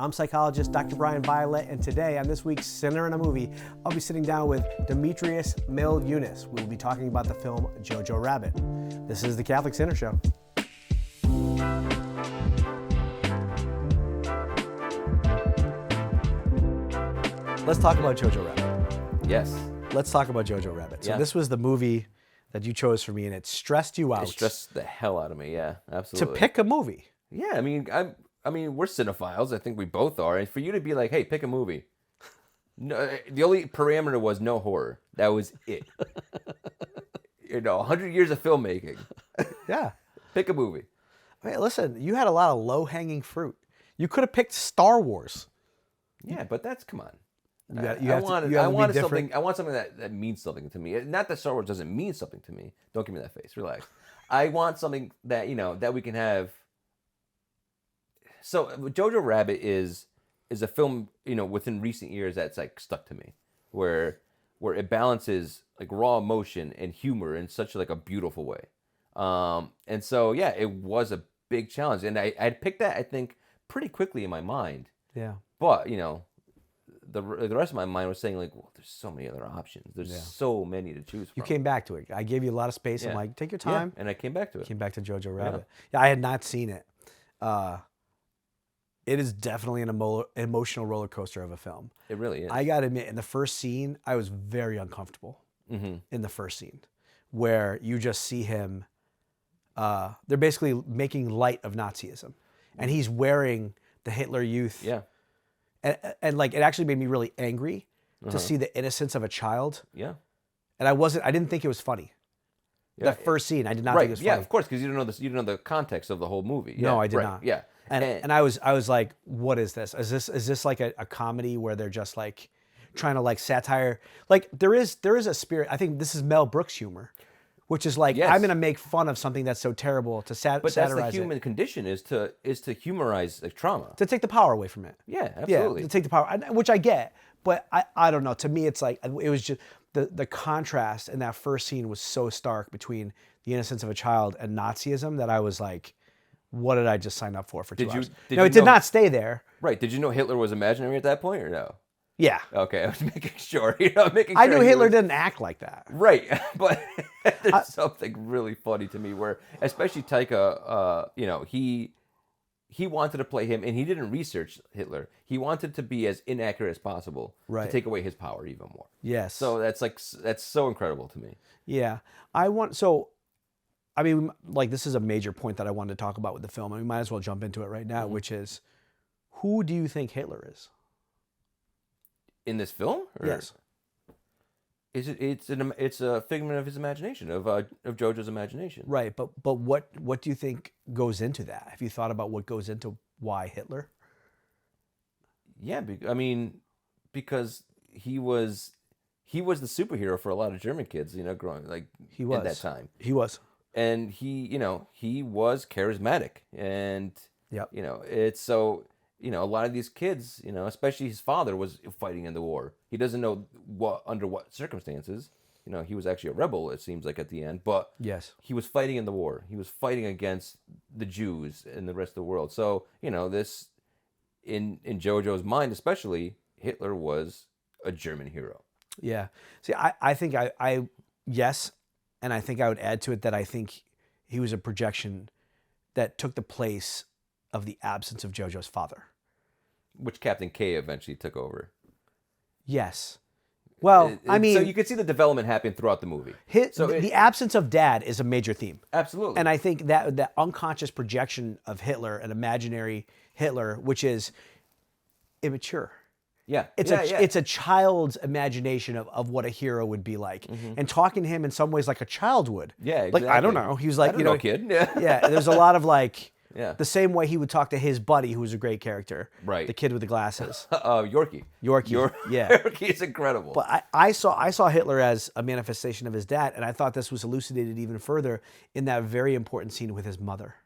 I'm psychologist Dr. Brian Violet, and today on this week's Sinner in a Movie, I'll be sitting down with Demetrius Mil-Yunis. We will be talking about the film Jojo Rabbit. This is the Catholic Sinner Show. Let's talk about Jojo Rabbit. Yes. Let's talk about Jojo Rabbit. So Yeah. this was the movie that you chose for me, and it stressed you out. It stressed the hell out of me. Yeah, absolutely. To pick a movie. Yeah, I mean, we're cinephiles. I think we both are. And for you to be like, "Hey, pick a movie," no, the only parameter was no horror. That was it. 100 years of filmmaking. Yeah. Pick a movie. I mean, listen, you had a lot of low-hanging fruit. You could have picked Star Wars. Yeah, but come on. I want something that means something to me. Not that Star Wars doesn't mean something to me. Don't give me that face. Relax. I want something that that we can have. So Jojo Rabbit is a film within recent years that's like stuck to me, where it balances like raw emotion and humor in such like a beautiful way. And so yeah, it was a big challenge, and I'd picked that I think pretty quickly in my mind. Yeah. But the rest of my mind was saying like, well, there's so many other options. There's so many to choose from. You came back to it. I gave you a lot of space. Yeah. I'm like, take your time. Yeah, and I came back to it. Came back to Jojo Rabbit. Yeah, I had not seen it. It is definitely an emotional roller coaster of a film. It really is. I got to admit, in the first scene, I was very uncomfortable. In the first scene, where you just see him, they're basically making light of Nazism, and he's wearing the Hitler Youth. Yeah. And like, it actually made me really angry to see the innocence of a child. Yeah. And I didn't think it was funny. Yeah. That first scene, I did not think it was funny. Yeah, of course, because you didn't know this. You didn't know the context of the whole movie. Yeah, No, I did right. not. Yeah. And I was like, what is this? Is this like a comedy where they're just like trying to like satire? Like there is a spirit. I think this is Mel Brooks humor, which is like, I'm gonna make fun of something that's so terrible to satirize. But that's the human condition is to humorize like trauma. To take the power away from it. Yeah, absolutely. Yeah, to take the power, which I get, but I don't know. To me, it's like, it was just the contrast in that first scene was so stark between the innocence of a child and Nazism that I was like, what did I just sign up for 2 hours? No, it did not stay there. Right. Did you know Hitler was imaginary at that point or no? Yeah. Okay, I was making sure. I knew Hitler didn't act like that. Right, but there's something really funny to me where, especially Taika, he wanted to play him, and he didn't research Hitler. He wanted to be as inaccurate as possible to take away his power even more. Yes. So that's so incredible to me. Yeah, this is a major point that I wanted to talk about with the film. We might as well jump into it right now, which is, who do you think Hitler is? In this film? Or yes. It's a figment of his imagination, of Jojo's imagination. Right, but what do you think goes into that? Have you thought about what goes into why Hitler? Yeah, because he was the superhero for a lot of German kids, growing at that time. He was. And he was charismatic, and it's so. A lot of these kids, especially his father was fighting in the war. He doesn't know under what circumstances. He was actually a rebel, it seems like, at the end. But yes, he was fighting in the war. He was fighting against the Jews and the rest of the world. So, this, in Jojo's mind especially, Hitler was a German hero. Yeah. See, I think yes, and I think I would add to it that I think he was a projection that took the place of the absence of Jojo's father. Which Captain K eventually took over. Yes. Well, so you could see the development happen throughout the movie. The absence of dad is a major theme. Absolutely. And I think that unconscious projection of Hitler, an imaginary Hitler, which is immature. Yeah. It's a child's imagination of what a hero would be like. And talking to him in some ways like a child would. Yeah, exactly. Like, I don't know. He was like, kid. Yeah, there's a lot of like, yeah, the same way he would talk to his buddy, who was a great character. Right. The kid with the glasses. Yorki. Yeah. Yorki is incredible. But I saw Hitler as a manifestation of his dad, and I thought this was elucidated even further in that very important scene with his mother.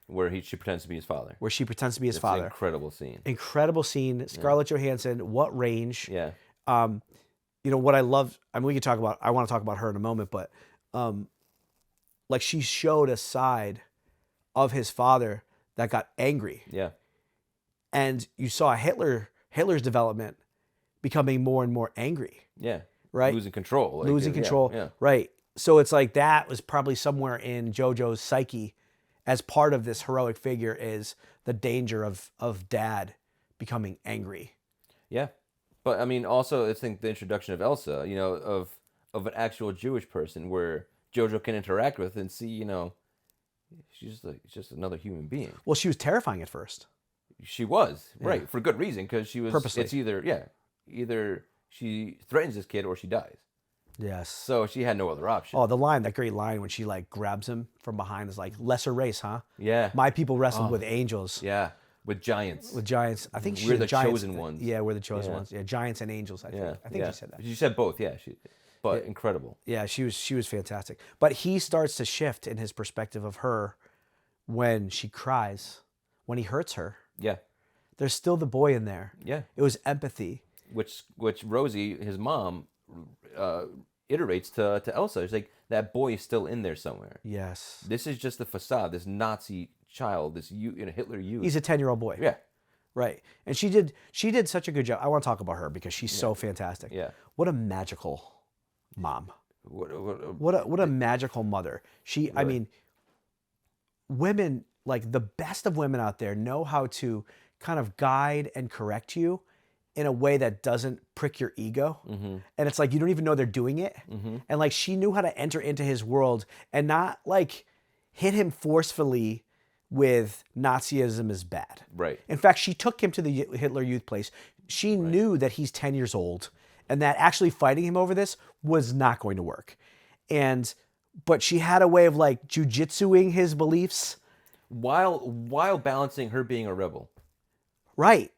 Where she pretends to be his father. It's an incredible scene. Incredible scene. Scarlett Johansson, what range. Yeah. What I love, I want to talk about her in a moment, but like, she showed a side of his father that got angry. Yeah. and you saw Hitler's development becoming more and more angry, Yeah. right? Losing control. Like, Losing control, Yeah. right? So it's like that was probably somewhere in Jojo's psyche, as part of this heroic figure, is the danger of dad becoming angry. Yeah. But I mean, also, I think the introduction of Elsa, of an actual Jewish person where Jojo can interact with and see, she's just another human being. Well, she was terrifying at first. She was, right, for good reason, because she was Purposely. It's either she threatens this kid or she dies. Yes. So she had no other option. Oh, that great line when she like grabs him from behind is like, lesser race, huh? Yeah. My people wrestled with angels. Yeah. With giants. With giants. I think We're the giants, chosen ones. Yeah, we're the chosen ones. Yeah, giants and angels, I think. Yeah. I think she said that. She said both, yeah. But incredible. Yeah, she was fantastic. But he starts to shift in his perspective of her when she cries, when he hurts her. Yeah. There's still the boy in there. Yeah. It was empathy. Which Rosie, his mom, iterates to Elsa. She's like, that boy is still in there somewhere. Yes. This is just the facade. This Nazi child, this Hitler youth. He's a 10-year-old boy. Yeah. Right. And she did such a good job. I want to talk about her because she's so fantastic. Yeah. What a magical mom. What What a magical mother. I mean, women, like the best of women out there, know how to kind of guide and correct you in a way that doesn't prick your ego. And it's like you don't even know they're doing it. And like she knew how to enter into his world and not like hit him forcefully with Nazism is bad. Right. In fact, she took him to the Hitler Youth Place. She knew that he's 10 years old and that actually fighting him over this was not going to work. But she had a way of like jujitsuing his beliefs. While balancing her being a rebel. Right.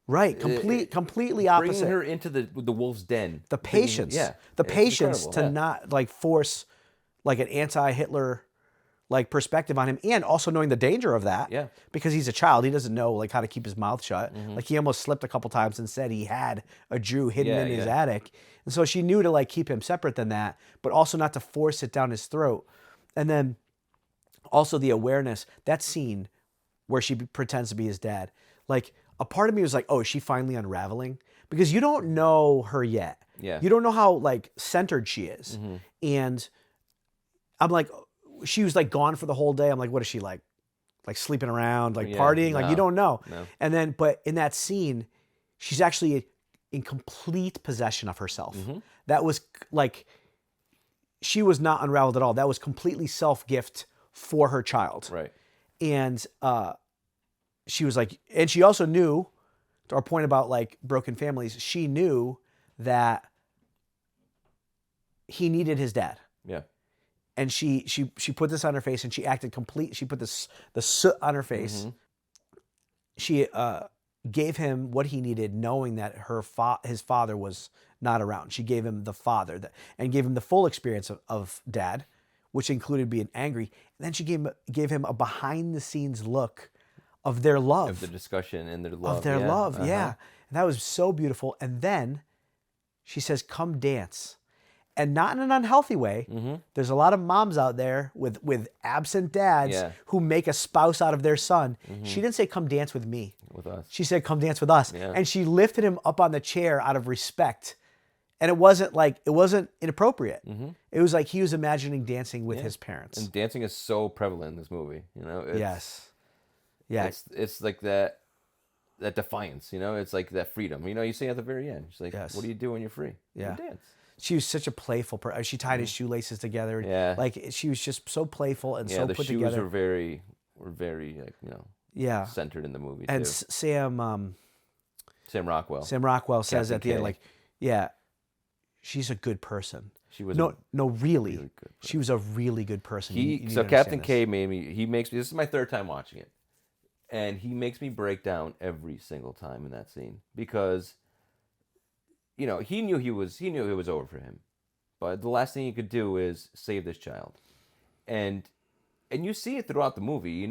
Completely opposite. Bringing her into the wolf's den. The patience. The patience to not like force like an anti-Hitler like perspective on him, and also knowing the danger of that. Yeah. Because he's a child, he doesn't know like how to keep his mouth shut. Like he almost slipped a couple times and said he had a Jew hidden in his attic, and so she knew to like keep him separate than that, but also not to force it down his throat. And then also the awareness, that scene where she pretends to be his dad. Like a part of me was like, oh, is she finally unraveling? Because you don't know her yet. Yeah. You don't know how like centered she is, and I'm like. She was like gone for the whole day. I'm like, what is she like sleeping around, like partying? Like you don't know. No. And then, but in that scene, she's actually in complete possession of herself. That was like, she was not unraveled at all. That was completely self-gift for her child. Right. And she was like, and she also knew, to our point about like broken families, she knew that he needed his dad. Yeah. And she put this on her face, and she acted complete. She put the soot on her face. She gave him what he needed, knowing that his father was not around. She gave him the father and gave him the full experience of dad, which included being angry. And then she gave him a behind the scenes look of their love, Of the discussion and their love. of their love. Yeah, and that was so beautiful. And then she says, "Come dance." And not in an unhealthy way. There's a lot of moms out there with absent dads who make a spouse out of their son. She didn't say, "Come dance with me." With us. She said, "Come dance with us." Yeah. And she lifted him up on the chair out of respect. And it wasn't inappropriate. It was like he was imagining dancing with his parents. And dancing is so prevalent in this movie. Yes. Yeah. It's like that defiance. It's like that freedom. You say at the very end, she's like, "What do you do when you're free?" Yeah. You dance. She was such a playful person. She tied his shoelaces together. Yeah. Like she was just so playful and so the put shoes together. were very like, centered in the movie And too. Sam Rockwell. says Captain at the end, K. like, yeah, she's a good person. She was no, really. good person. She was a really good person. You need to Captain understand K makes me. This is my third time watching it, and he makes me break down every single time in that scene because. He knew it was over for him, but the last thing he could do is save this child, and you see it throughout the movie.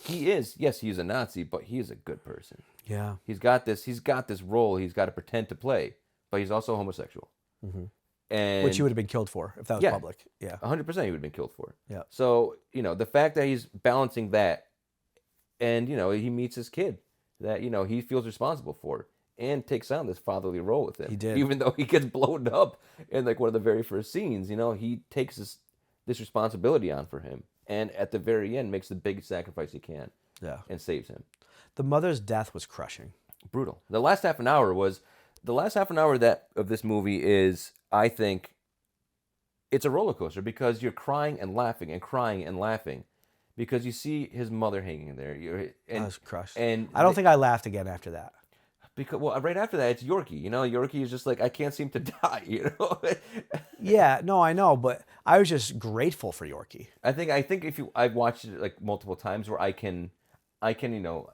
He's a Nazi, but he is a good person. Yeah, He's got this role he's got to pretend to play, but he's also homosexual, and which he would have been killed for if that was public. Yeah, 100% he would have been killed for. Yeah. So the fact that he's balancing that, and he meets his kid, that he feels responsible for, and takes on this fatherly role with him. He did. Even though he gets blown up in like one of the very first scenes, he takes this responsibility on for him, and at the very end makes the biggest sacrifice he can. Yeah. And saves him. The mother's death was crushing. Brutal. The last half an hour of this movie is, I think, it's a roller coaster because you're crying and laughing and crying and laughing because you see his mother hanging there. I was crushed. And I don't think I laughed again after that. Because right after that, it's Yorki. Yorki is just like, I can't seem to die. Yeah, no, I know, but I was just grateful for Yorki. I think if I've watched it like multiple times where I can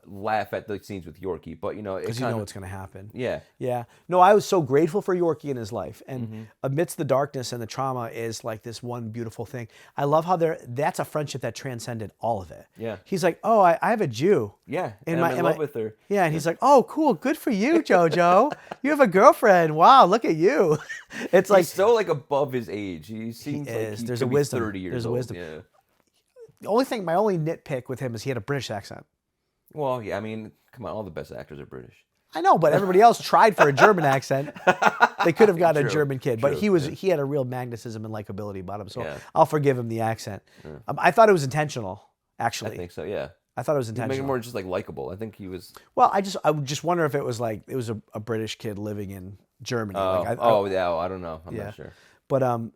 laugh at the scenes with Yorki, but Because you know what's going to happen. Yeah. Yeah. No, I was so grateful for Yorki in his life. And amidst the darkness and the trauma is like this one beautiful thing. I love how that's a friendship that transcended all of it. Yeah. He's like, oh, I have a Jew. Yeah. And I'm in love with her. Yeah. And he's like, oh, cool. Good for you, Jojo. You have a girlfriend. Wow. Look at you. It's like he's so like above his age. He seems like he There's could a be wisdom. 30 years There's a old. wisdom. Yeah. My only nitpick with him is he had a British accent. Well, yeah, I mean, come on, all the best actors are British. I know, but everybody else tried for a German accent. They could have gotten a True, German kid, but true, he had a real magnetism and likability about him. So Yeah. I'll forgive him the accent. I thought it was intentional, actually. I think so, yeah. I thought it was He's making intentional. more just like likable. I think he was. Well, I would just wonder if it was like it was a British kid living in Germany. Yeah, I don't know. I'm not sure. But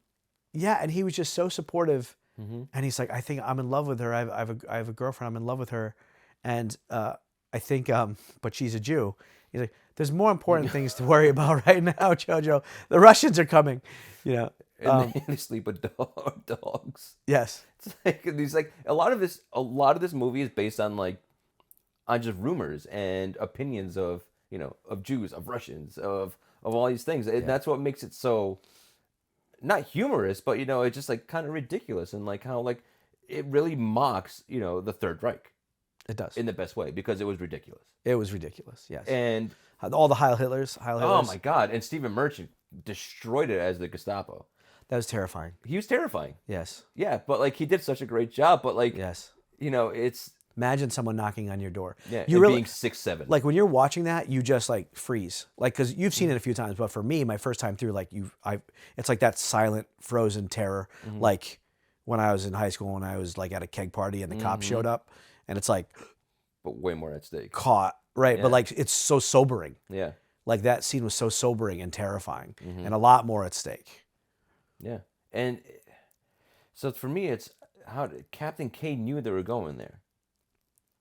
yeah, and he was just so supportive. And he's like, I think I'm in love with her. I have a girlfriend. I'm in love with her, and I think, but she's a Jew. He's like, there's more important things to worry about right now, Jojo. The Russians are coming, And they sleep with dogs. Yes. It's like these a lot of this movie is based on on just rumors and opinions of of Jews, of Russians, of all these things. And that's what makes it so not humorous, but it's just kind of ridiculous, and how it really mocks the Third Reich. It does. In the best way, because it was ridiculous. It was ridiculous, yes. And all the Heil Hitlers. Oh my God! And Stephen Merchant destroyed it as the Gestapo. That was terrifying. He was terrifying. Yes. Yeah, but he did such a great job. But yes, it's imagine someone knocking on your door. Yeah, you really being 6'7". When you're watching that, you just freeze. Because you've seen it a few times, but for me, my first time through, it's like that silent, frozen terror. Like when I was in high school, when I was at a keg party and the cops showed up, and it's but way more at stake. Caught, right? Yeah. But it's so sobering. Yeah. That scene was so sobering and terrifying, and a lot more at stake. Yeah, and so for me, it's how Captain K knew they were going there.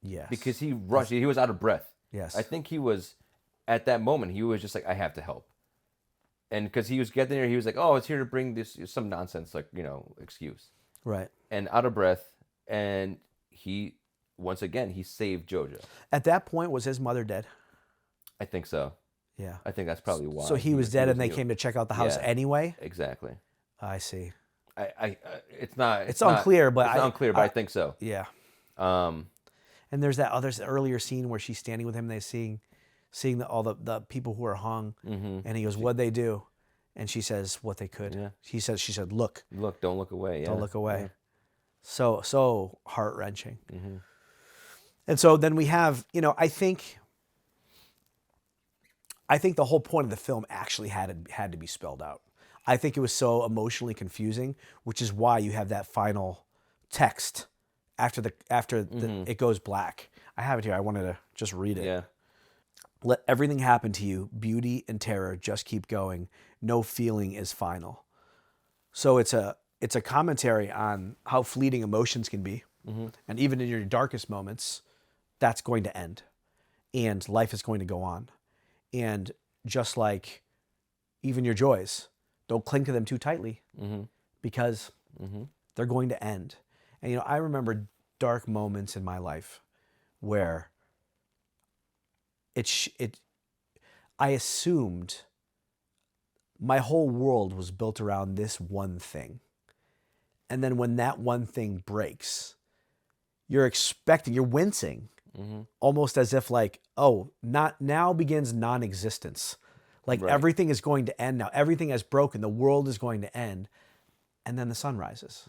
Yes. Because he rushed. He was out of breath. Yes. I think he was, at that moment, he was just I have to help. And because he was getting there, he was like, oh, it's here to bring this, some nonsense, excuse. Right. And out of breath, and once again, he saved Jojo. At that point, was his mother dead? I think so. Yeah. I think that's probably why. So he was dead, and they came to check out the house anyway? Exactly. I see. It's not. It's unclear, but it's unclear, but I think so. Yeah. Um, and there's that earlier scene where she's standing with him. They're seeing all the people who are hung, and he goes, "What'd they do?" And she says, "What they could." Yeah. She said, "Look, don't look away. Yeah. Don't look away." Yeah. So heart wrenching. And so then we have, I think the whole point of the film actually had to be spelled out. I think it was so emotionally confusing, which is why you have that final text after it goes black. I have it here. I wanted to just read it. Yeah. Let everything happen to you. Beauty and terror just keep going. No feeling is final. So it's a commentary on how fleeting emotions can be. And even in your darkest moments, that's going to end. And life is going to go on. And just like even your joys, don't cling to them too tightly because they're going to end. And, I remember dark moments in my life where I assumed my whole world was built around this one thing. And then when that one thing breaks, you're wincing, almost as if now begins non-existence. Right. Everything is going to end now. Everything has broken. The world is going to end. And then the sun rises.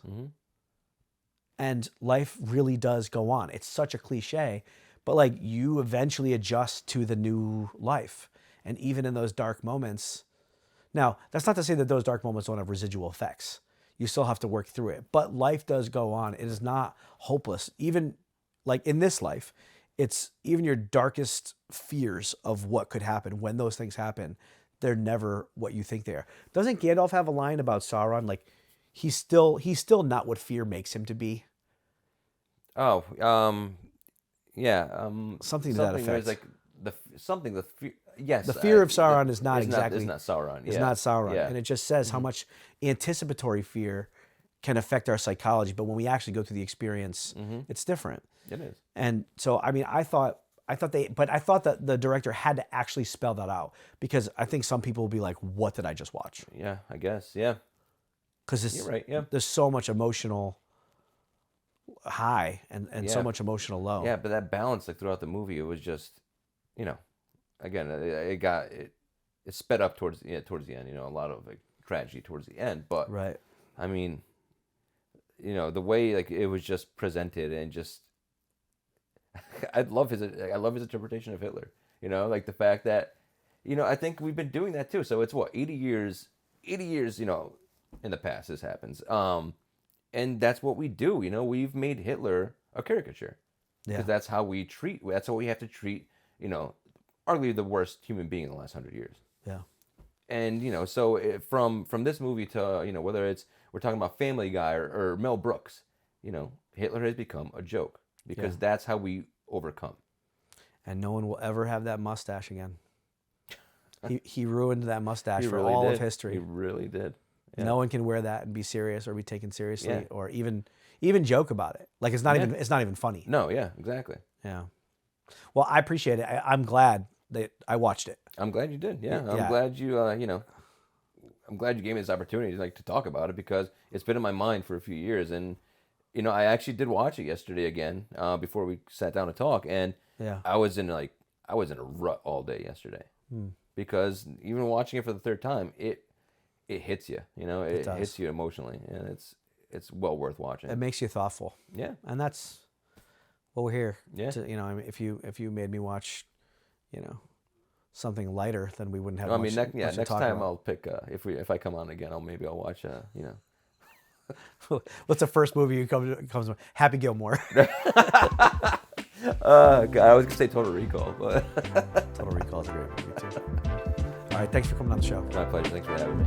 And life really does go on. It's such a cliche, but like you eventually adjust to the new life. And even in those dark moments, now that's not to say that those dark moments don't have residual effects. You still have to work through it, but life does go on. It is not hopeless. Even like in this life, it's even your darkest fears of what could happen when those things happen. They're never what you think they are. Doesn't Gandalf have a line about Sauron? Like he's still not what fear makes him to be. Oh, yeah. Something to that where it's effect. like the fear. Yes, The fear of Sauron is not it's exactly. Not, it's not Sauron. It's Yeah. not Sauron, Yeah. and it just says how much anticipatory fear can affect our psychology. But when we actually go through the experience, it's different. It is. And so, I mean, I thought that the director had to actually spell that out, because I think some people will be like, "What did I just watch?" Yeah, I guess. Yeah. Because You're right. Yeah. there's so much emotional high and so Yeah. much emotional low. Yeah, but that balance, like throughout the movie, it was just, you know, again, it sped up towards the end. You know, a lot of like tragedy towards the end, but Right. I mean, you know, the way like it was just presented and just, I love his interpretation of Hitler. You know, like the fact that, you know, I think we've been doing that too. So it's what 80 years, you know, in the past this happens. And that's what we do. You know, we've made Hitler a caricature because that's how we have to treat, you know, arguably the worst human being in the last 100 years. Yeah. And, you know, so from this movie to, you know, whether it's we're talking about Family Guy or Mel Brooks, you know, Hitler has become a joke because that's how we overcome. And no one will ever have that mustache again. He ruined that mustache for really all did. of history. He really did. Yeah. No one can wear that and be serious or be taken seriously or even joke about it. Like it's not even funny. No, yeah, exactly. Yeah. Well, I appreciate it. I'm glad that I watched it. I'm glad you did. Yeah, I'm glad you you know, I'm glad you gave me this opportunity to talk about it because it's been in my mind for a few years, and you know, I actually did watch it yesterday again before we sat down to talk, and I was in a rut all day yesterday because even watching it for the third time, it hits you. You know, it hits you emotionally, and it's well worth watching. It makes you thoughtful. Yeah, and that's what we're here. Yeah, to, you know, I mean, if you made me watch, you know, something lighter, then we wouldn't have. I mean, much next to talk time about. I'll pick if I come on again, I'll watch you know. What's the first movie you comes to? Happy Gilmore. God, I was gonna say Total Recall, but Total Recall is a great movie too. All right, thanks for coming on the show. My pleasure. Thanks for having me.